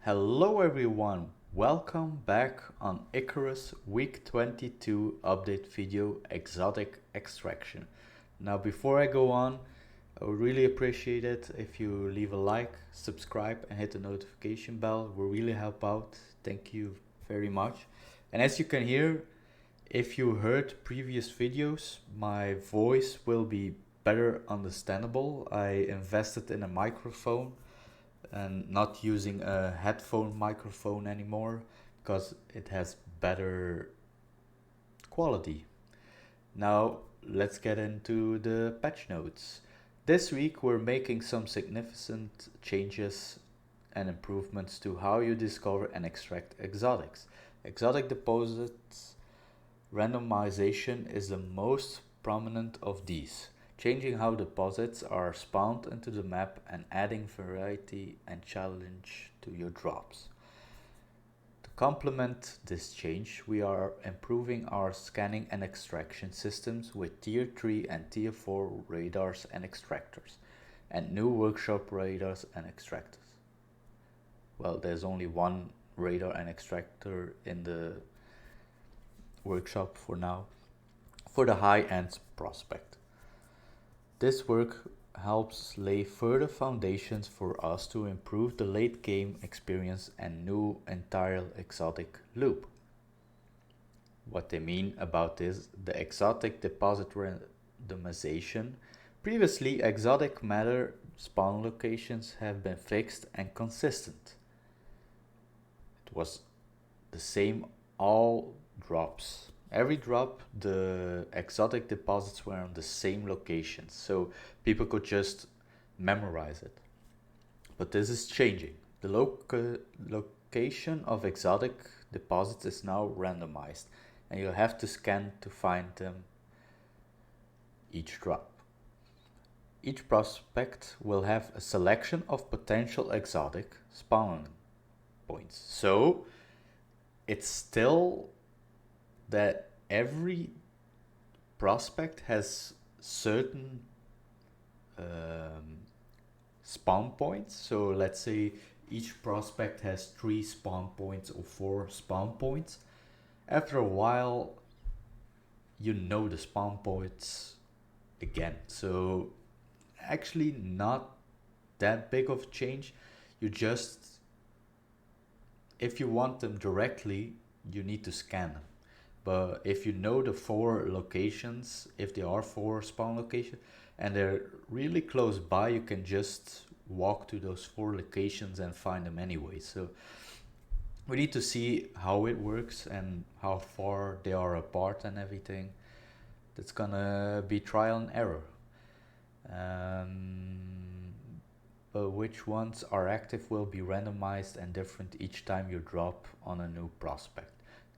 Hello everyone, welcome back on Icarus week 22 update video exotic extraction. Now before I go on, I would really appreciate it if you leave a like, subscribe and hit the notification bell. It will really help out. Thank you very much. And as you can hear, if you heard previous videos, my voice will be better understandable. I invested in a microphone and not using a headphone microphone anymore because it has better quality. Now let's get into the patch notes. This week we're making some significant changes and improvements to how you discover and extract exotics. Exotic deposits randomization is the most prominent of these, changing how deposits are spawned into the map and adding variety and challenge to your drops. To complement this change, we are improving our scanning and extraction systems with Tier 3 and Tier 4 radars and extractors, and new workshop radars and extractors. Well, there's only one radar and extractor in the workshop for now, for the high-end prospect. This work helps lay further foundations for us to improve the late game experience and new entire exotic loop. What they mean about this, the exotic deposit randomization. Previously, exotic matter spawn locations have been fixed and consistent. It was the same all drops. Every drop, the exotic deposits were on the same location, so people could just memorize it. But this is changing. The location of exotic deposits is now randomized, and you'll have to scan to find them each drop. Each prospect will have a selection of potential exotic spawn points. So it's still that every prospect has certain spawn points. So let's say each prospect has 3 spawn points or 4 spawn points. After a while, you know the spawn points again. So actually not that big of a change. You just, if you want them directly, you need to scan them. But if you know the 4 locations, if there are 4 spawn locations and they're really close by, you can just walk to those 4 locations and find them anyway. So we need to see how it works and how far they are apart and everything. That's gonna be trial and error. But which ones are active will be randomized and different each time you drop on a new prospect.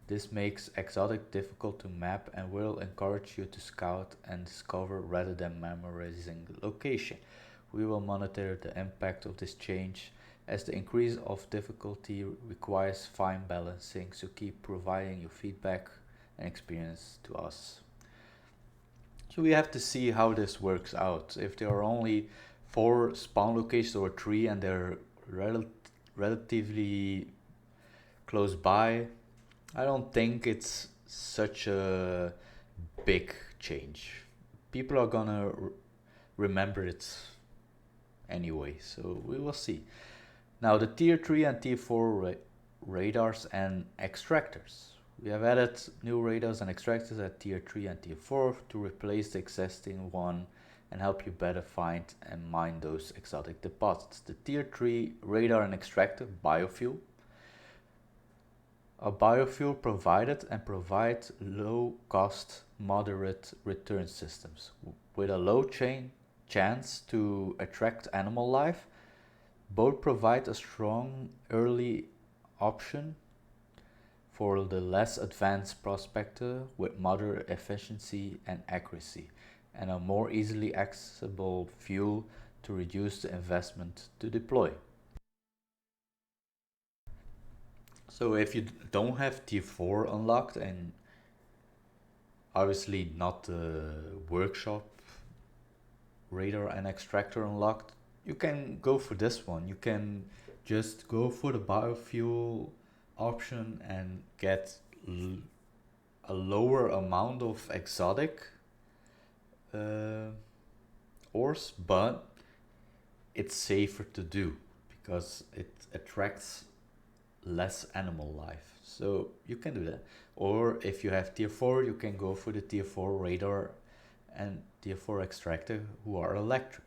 This makes exotic difficult to map and will encourage you to scout and discover rather than memorizing the location. We will monitor the impact of this change as the increase of difficulty requires fine balancing, so keep providing your feedback and experience to us. So we have to see how this works out. If there are only 4 spawn locations or 3 and they're relatively close by, I don't think it's such a big change. People are gonna remember it anyway, so we will see. Now the tier 3 and tier 4 radars and extractors. We have added new radars and extractors at tier 3 and tier 4 to replace the existing one and help you better find and mine those exotic deposits. The tier 3 radar and extractor biofuel. A biofuel provided and provide low cost, moderate return systems with a low chance to attract animal life. Both provide a strong early option for the less advanced prospector with moderate efficiency and accuracy, and a more easily accessible fuel to reduce the investment to deploy. So if you don't have tier 4 unlocked and obviously not the workshop radar and extractor unlocked, you can go for this one. You can just go for the biofuel option and get a lower amount of exotic uh, ores, but it's safer to do because it attracts less animal life. So you can do that. Or if you have tier 4, you can go for the tier 4 radar and tier 4 extractor who are electric.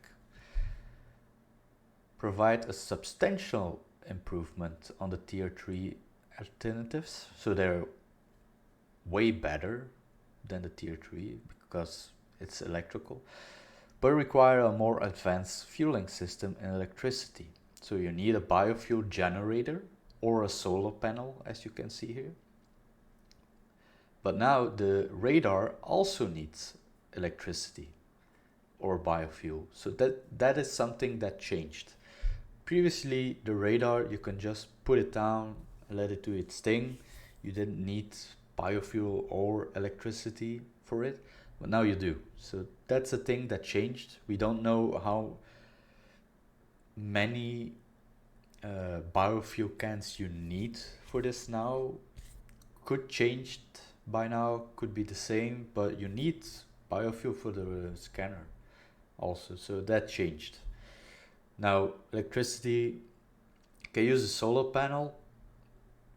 Provide a substantial improvement on the tier 3 alternatives. So they're way better than the tier 3 because it's electrical, but require a more advanced fueling system and electricity. So you need a biofuel generator or a solar panel, as you can see here. But now the radar also needs electricity or biofuel. So that is something that changed. Previously, the radar, you can just put it down, let it do its thing. You didn't need biofuel or electricity for it, but now you do. So that's a thing that changed. We don't know how many biofuel cans you need for this now. Could change by now, could be the same, but you need biofuel for the scanner also. So that changed. Now electricity, you can use a solar panel,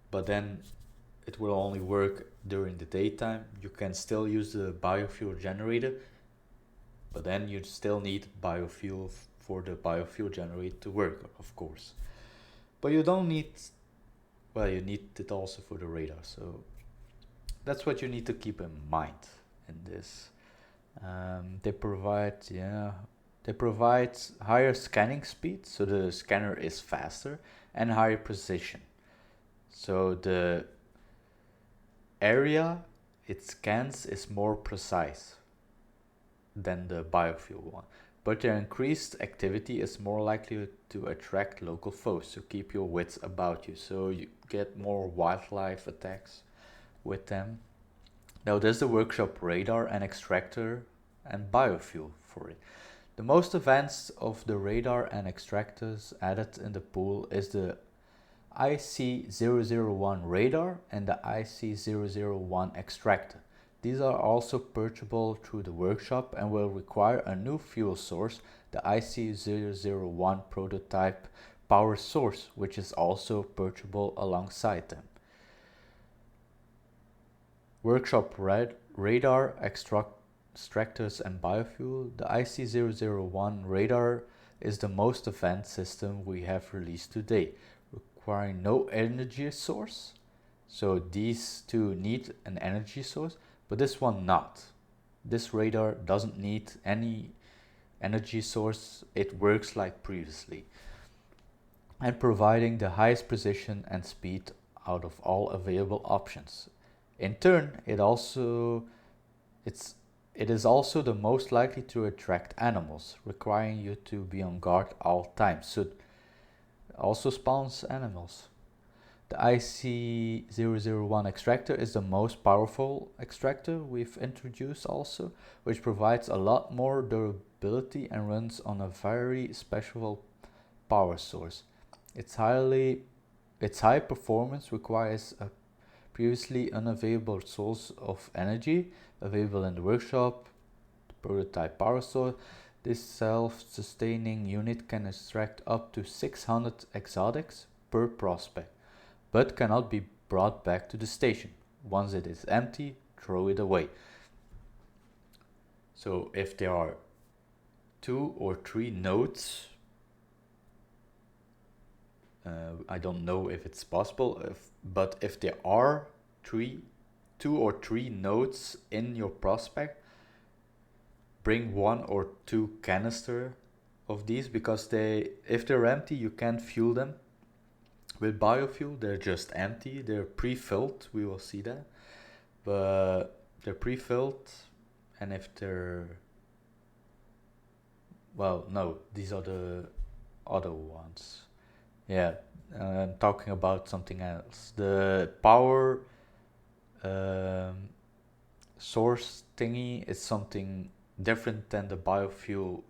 but then it will only work during the daytime. You can still use the biofuel generator, but then you still need biofuel for the biofuel generator to work, of course. But you don't need, well, you need it also for the radar. So that's what you need to keep in mind in this. They provide higher scanning speed, so the scanner is faster, and higher precision. So the area it scans is more precise than the biofuel one, but their increased activity is more likely to attract local foes, so keep your wits about you, so you get more wildlife attacks with them. Now there's the workshop radar and extractor and biofuel for it. The most advanced of the radar and extractors added in the pool is the IC001 radar and the IC001 extractor. These are also purchasable through the workshop and will require a new fuel source, the IC001 prototype power source, which is also purchasable alongside them. Workshop radar, extractors and biofuel. The IC001 radar is the most advanced system we have released today, requiring no energy source. So these two need an energy source, but this one not. This radar doesn't need any energy source, it works like previously. And providing the highest precision and speed out of all available options. In turn, it is also the most likely to attract animals, requiring you to be on guard all times. So it also spawns animals. The IC001 extractor is the most powerful extractor we've introduced also, which provides a lot more durability and runs on a very special power source. Its high performance requires a previously unavailable source of energy available in the workshop, the prototype power source. This self-sustaining unit can extract up to 600 exotics per prospect, but cannot be brought back to the station. Once it is empty, throw it away. So if there are 2 or 3 nodes, I don't know if it's possible, but if there are 2 or 3 nodes in your prospect, bring 1 or 2 canister of these, because if they're empty, you can't fuel them with biofuel. They're just empty. They're pre-filled. We will see that, but they're pre-filled, and if they're, well, no, these are the other ones. Yeah, I'm talking about something else. The power source thingy is something different than the biofuel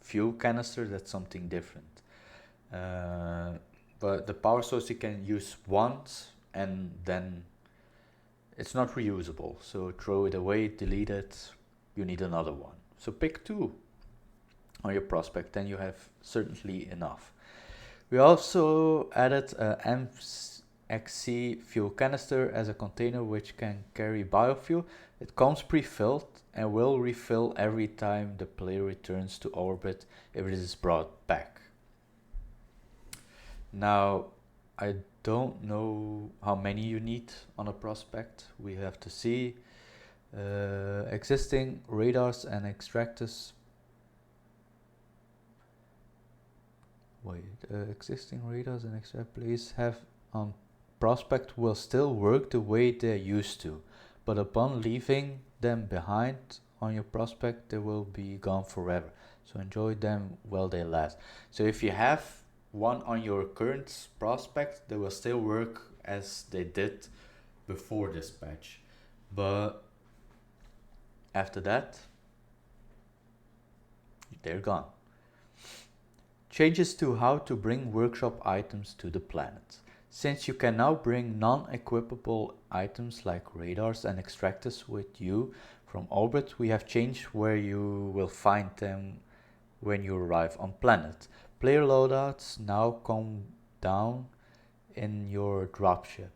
fuel canister. That's something different. But the power source you can use once and then it's not reusable. So throw it away, delete it, you need another one. So pick two on your prospect, then you have certainly enough. We also added a MXC fuel canister as a container which can carry biofuel. It comes pre-filled and will refill every time the player returns to orbit if it is brought back. Now, I don't know how many you need on a prospect. We have to see. Existing radars and extractors. Existing radars and extract please have on prospect will still work the way they used to, but upon leaving them behind on your prospect, they will be gone forever. So enjoy them while they last. So if you have one on your current prospect, they will still work as they did before this patch, but after that, they're gone. Changes to how to bring workshop items to the planet. Since you can now bring non-equipable items like radars and extractors with you from orbit, we have changed where you will find them when you arrive on planet. Player loadouts now come down in your dropship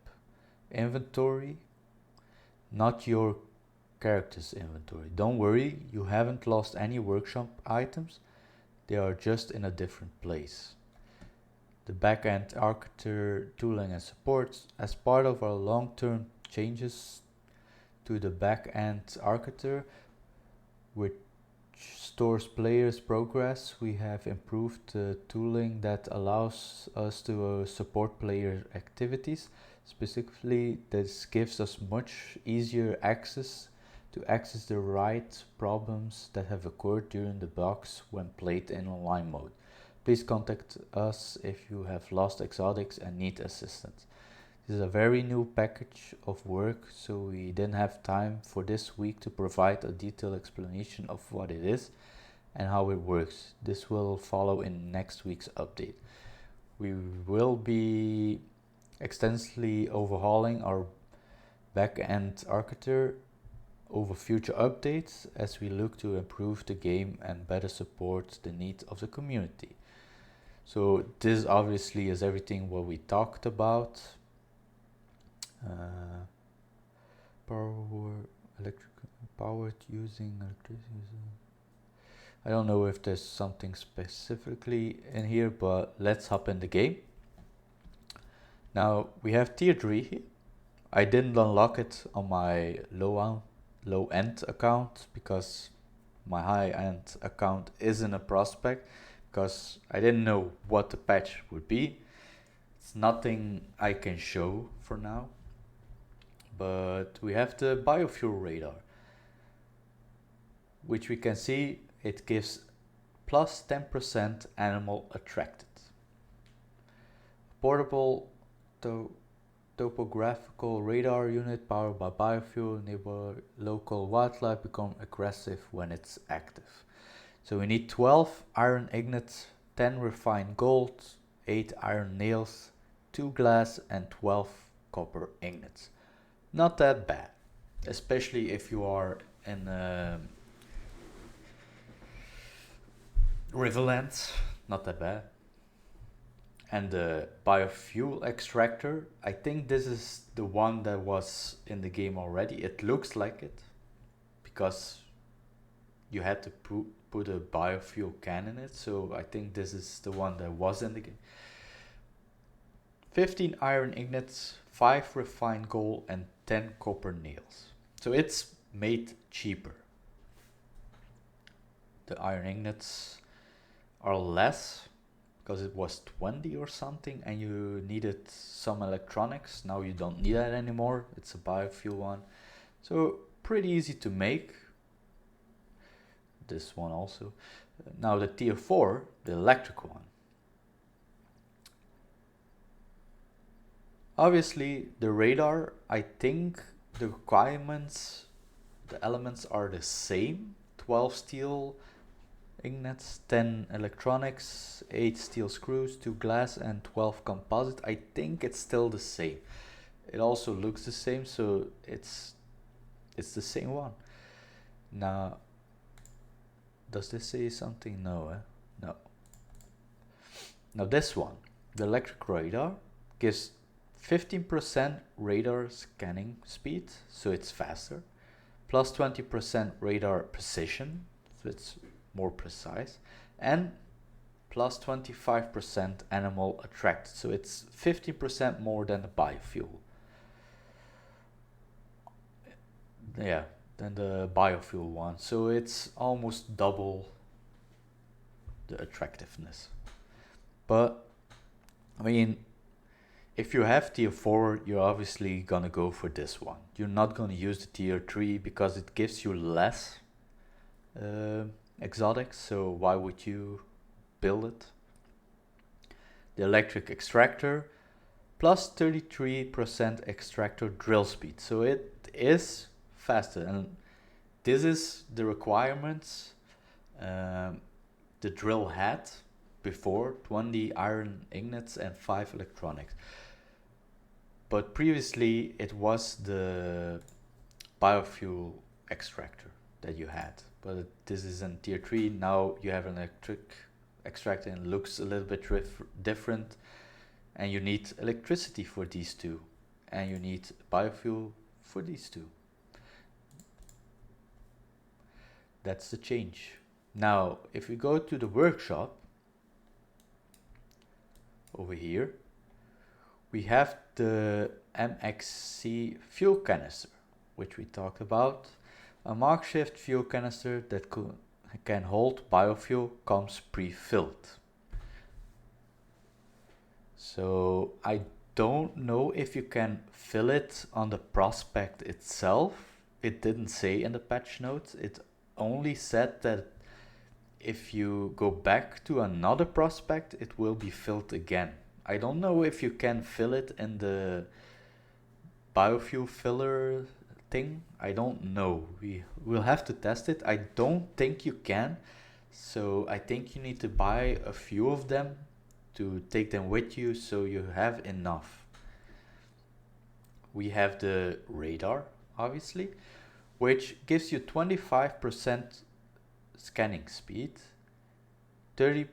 inventory, not your character's inventory. Don't worry, you haven't lost any workshop items. They are just in a different place. The backend architecture, tooling and support. As part of our long-term changes to the backend architecture, which stores players' progress, we have improved the tooling that allows us to support player activities. Specifically, this gives us much easier access to access the right problems that have occurred during the bugs when played in online mode. Please contact us if you have lost exotics and need assistance. This is a very new package of work, so we didn't have time for this week to provide a detailed explanation of what it is and how it works. This will follow in next week's update. We will be extensively overhauling our back-end architecture over future updates as we look to improve the game and better support the needs of the community. So this obviously is everything what we talked about. Powered using electricity. I don't know if there's something specifically in here, but let's hop in the game. Now we have tier 3 here. I didn't unlock it on my low-end account because my high-end account isn't a prospect because I didn't know what the patch would be. It's nothing I can show for now, but we have the biofuel radar, which we can see it gives plus 10% animal attracted. Portable topographical radar unit powered by biofuel enable local wildlife become aggressive when it's active. So we need 12 iron ingots, 10 refined gold, 8 iron nails, 2 glass and 12 copper ingots. Not that bad, especially if you are in Riverlands, not that bad. And the biofuel extractor, I think this is the one that was in the game already. It looks like it because you had to put a biofuel can in it, so I think this is the one that was in the game. 15 iron ingots, 5 refined gold and 10 copper nails. So it's made cheaper. The iron ingots are less because it was 20 or something and you needed some electronics. Now you don't need that anymore. It's a biofuel one. So pretty easy to make. This one also. Now the tier 4, the electric one. Obviously the radar, I think the requirements, the elements are the same. 12 steel ingots, 10 electronics, 8 steel screws, 2 glass and 12 composite. I think it's still the same. It also looks the same, so it's the same one. Now, does this say something? No, no. Now this one, the electric radar, gives 15% radar scanning speed, so it's faster, plus 20% radar precision, so it's more precise, and plus 25% animal attracted, so it's 50% more than the biofuel. Yeah, than the biofuel one, so it's almost double the attractiveness. But I mean, if you have tier 4, you're obviously gonna go for this one. You're not gonna use the tier 3 because it gives you less exotics, so why would you build it? The electric extractor, plus 33% extractor drill speed, so it is faster, and this is the requirements the drill had before: 20 iron ingots and 5 electronics. But previously it was the biofuel extractor that you had, but this is in tier 3. Now you have an electric extractor and it looks a little bit different, and you need electricity for these two, and you need biofuel for these two. That's the change. Now if we go to the workshop over here, we have the MXC fuel canister, which we talked about. A makeshift fuel canister that can hold biofuel, comes pre-filled. So I don't know if you can fill it on the prospect itself. It didn't say in the patch notes. It only said that if you go back to another prospect, it will be filled again. I don't know if you can fill it in the biofuel filler thing. I don't know. We will have to test it. I don't think you can. So I think you need to buy a few of them to take them with you so you have enough. We have the radar, obviously, which gives you 25% scanning speed, 33%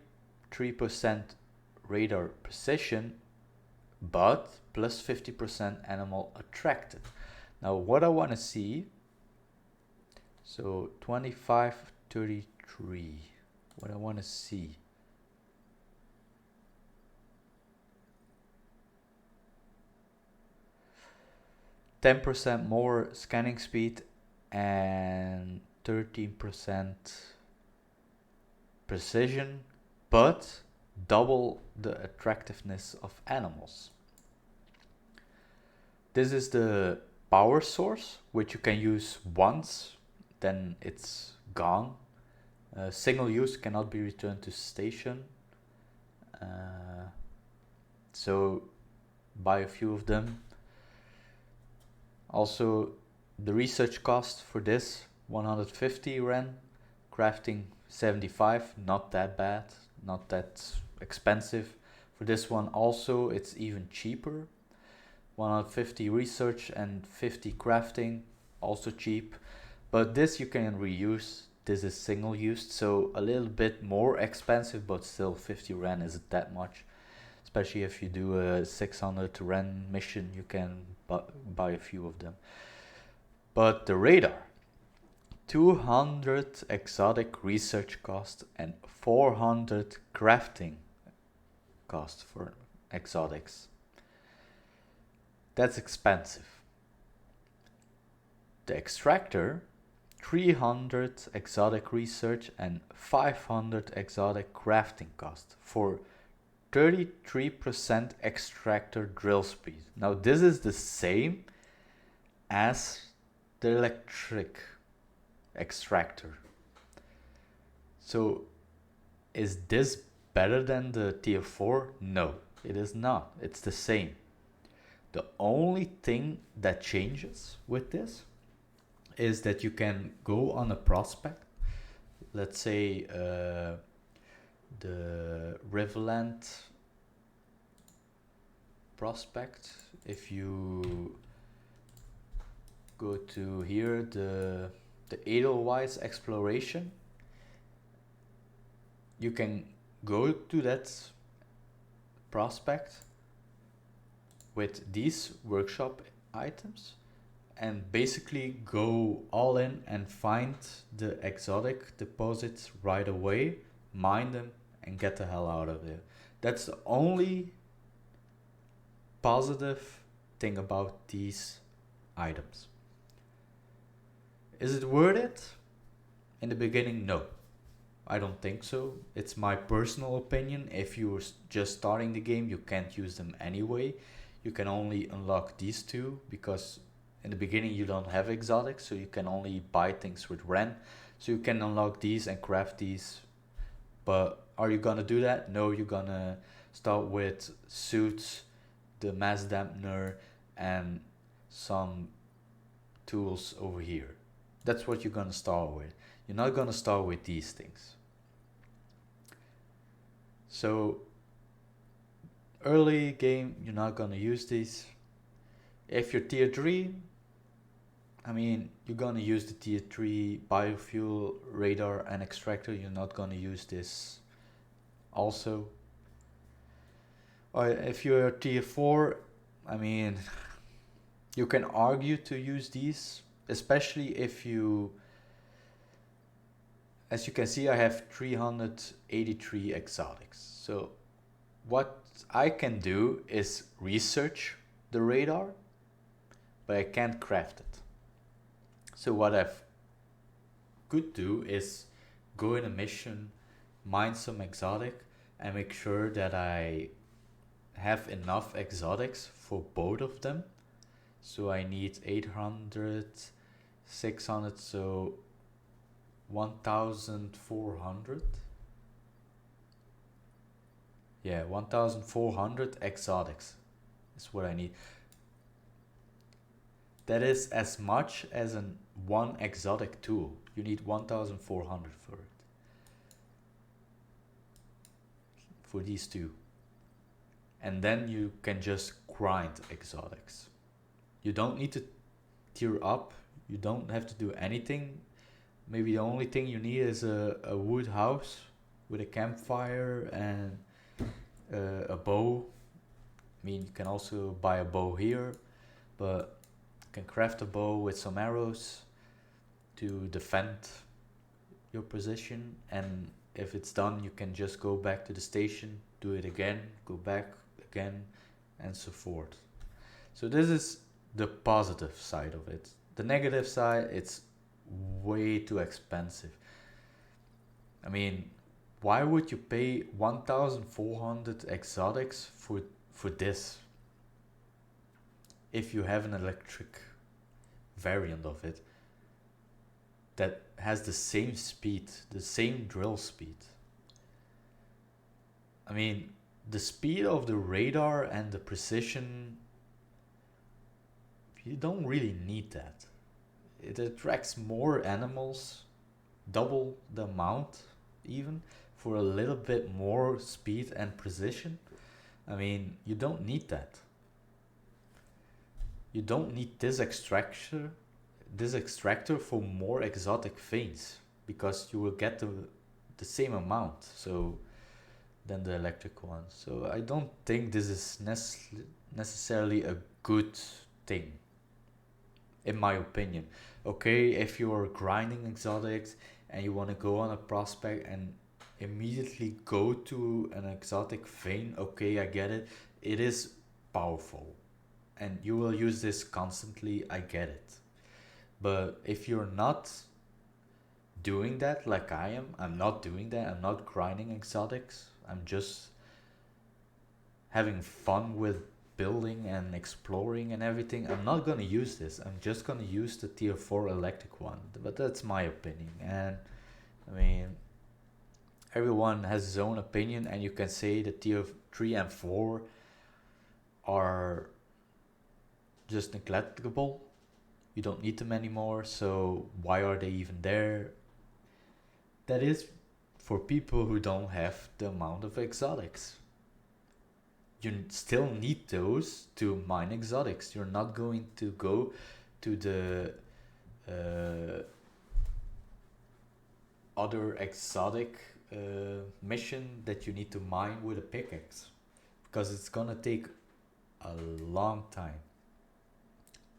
radar precision, but plus 50% animal attracted. Now what I want to see, so 25, 33, what I want to see. %, more scanning speed and 13% precision, but double the attractiveness of animals. This is the power source, which you can use once, then it's gone. Single use, cannot be returned to station. So buy a few of them. Also, the research cost for this, 150 Ren, crafting 75, not that bad, not that expensive. For this one also, it's even cheaper. 150 research and 50 crafting, also cheap. But this you can reuse. This is single use, so a little bit more expensive, but still 50 Ren isn't that much. Especially if you do a 600 Ren mission, you can buy a few of them. But the radar, 200 exotic research cost and 400 crafting cost for exotics. That's expensive. The extractor, 300 exotic research and 500 exotic crafting cost for 33% extractor drill speed. Now this is the same as the electric extractor. So is this better than the tier 4? No, it is not. It's the same. The only thing that changes with this is that you can go on a prospect let's say the Riverland prospect. If you go to here, the Edelweiss exploration, you can go to that prospect with these workshop items and basically go all in and find the exotic deposits right away, mine them, and get the hell out of there. That's the only positive thing about these items. Is it worth it? In the beginning, no. I don't think so. It's my personal opinion. If you're just starting the game, you can't use them anyway. You can only unlock these two because in the beginning you don't have exotics, so you can only buy things with Ren. So you can unlock these and craft these. But are you gonna do that? No, you're gonna start with suits, the mass dampener, and some tools over here. That's what you're gonna start with. You're not gonna start with these things. So early game, you're not gonna use these. If you're tier 3, I mean, you're gonna use the tier 3 biofuel, radar, and extractor. You're not gonna use this also. Or if you're tier 4, I mean, you can argue to use these, especially if you, as you can see, I have 383 exotics. So what I can do is research the radar, but I can't craft it. So what I could do is go in a mission, mine some exotic, and make sure that I have enough exotics for both of them. So I need 800, 600, so 1400. Yeah, 1400 exotics is what I need. That is as much as one exotic tool. You need 1400 for it. For these two. And then you can just grind exotics. You don't need to tier up. You don't have to do anything. Maybe the only thing you need is a wood house with a campfire and a bow. I mean, you can also buy a bow here, but you can craft a bow with some arrows to defend your position, and if it's done, you can just go back to the station, do it again, go back again, and so forth. So this is the positive side of it. The negative side, it's way too expensive. I mean, why would you pay 1400 exotics for this if you have an electric variant of it that has the same speed, the same drill speed? I mean, the speed of the radar and the precision, you don't really need that. It attracts more animals, double the amount even, for a little bit more speed and precision. I mean, you don't need that. You don't need this extractor for more exotic veins, because you will get the same amount so than the electric one. So I don't think this is necessarily a good thing, in my opinion. Okay, if you're grinding exotics and you want to go on a prospect and immediately go to an exotic vein, okay, I get it. It is powerful and you will use this constantly, I get it. But if you're not doing that like I am, I'm not doing that, I'm not grinding exotics, I'm just having fun with building and exploring and everything, I'm not gonna use this. I'm just gonna use the tier 4 electric one. But that's my opinion, and I mean, everyone has his own opinion, and you can say the tier 3 and 4 are just neglectable. You don't need them anymore, so why are they even there? that is for people who don't have the amount of exotics. You still need those to mine exotics. You're not going to go to the uh, other exotic mission that you need to mine with a pickaxe, because it's gonna take a long time.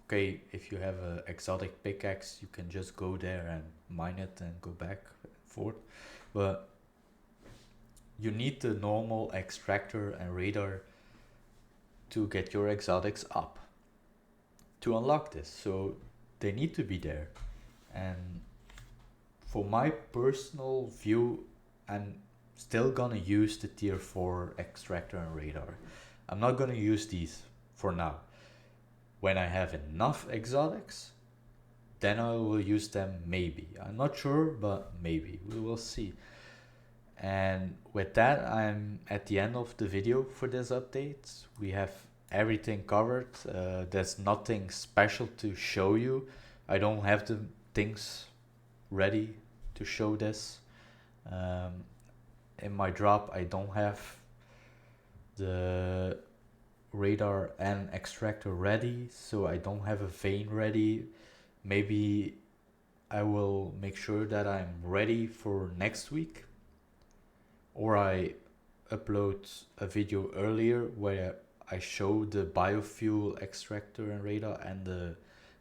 Okay, if you have an exotic pickaxe, you can just go there and mine it and go back and forth, but you need the normal extractor and radar to get your exotics up to unlock this. So they need to be there. And for my personal view, I'm still gonna use the tier 4 extractor and radar. I'm not gonna use these for now. When I have enough exotics, then I will use them maybe. I'm not sure, but maybe. We will see. And with that, I'm at the end of the video for this update. We have everything covered. There's nothing special to show you. I don't have the things ready to show this. In my drop, I don't have the radar and extractor ready, so I don't have a vein ready. Maybe I will make sure that I'm ready for next week, or I upload a video earlier where I show the biofuel extractor and radar and the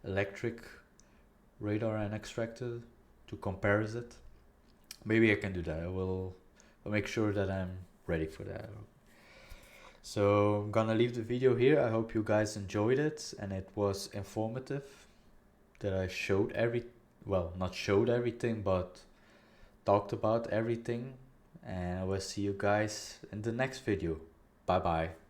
electric radar and extractor to compare it. Maybe I can do that. I'll make sure that I'm ready for that. So I'm gonna leave the video here. I hope you guys enjoyed it and it was informative, that I showed not showed everything, but talked about everything. And I will see you guys in the next video. Bye bye.